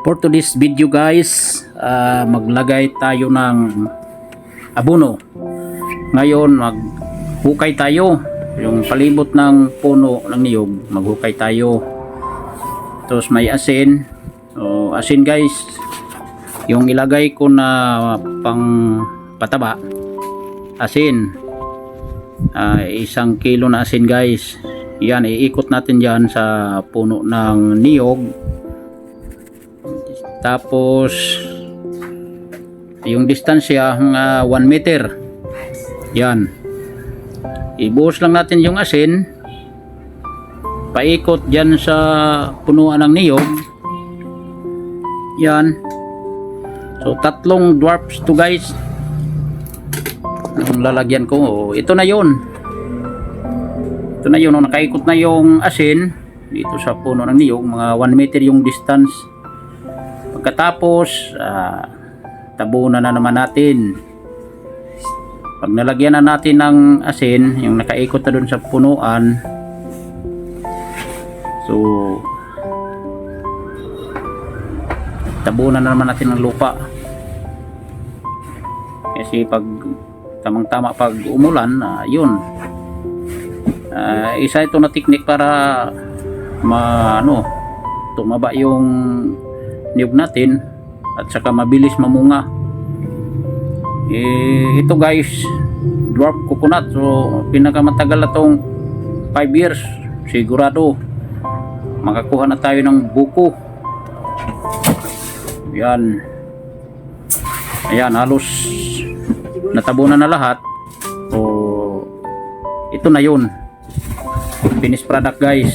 For today's video guys, maglagay tayo ng abono. Ngayon maghukay tayo. Yung palibot ng puno ng niyog, maghukay tayo. Tapos may asin. So, asin guys, yung ilagay ko na pang pataba, asin. 1 kilo na asin guys. Yan, iikot natin dyan sa puno ng niyog. Tapos yung distansya 1 meter. Yan, ibuhos lang natin yung asin, paikot dyan sa punuan ng niyog. Yan, so 3 dwarfs to guys yung lalagyan ko. Ito na yun, nakaikot na yung asin dito sa puno ng niyog. Mga 1 meter yung distance. Pagkatapos tabunan na naman natin. Pag nalagyan na natin ng asin, yung nakaikot na dun sa punuan, so tabunan na naman natin ng lupa. Kasi pag tamang-tama pag umulan, yun, isa ito na technique para tumaba yung niyog natin at saka mabilis mamunga. Ito guys, dwarf coconut. So pinakamatagal na tong 5 years sigurado makakuha na tayo ng buko. Yan, ayan, halos natabunan na lahat. So ito na yun, finished product guys.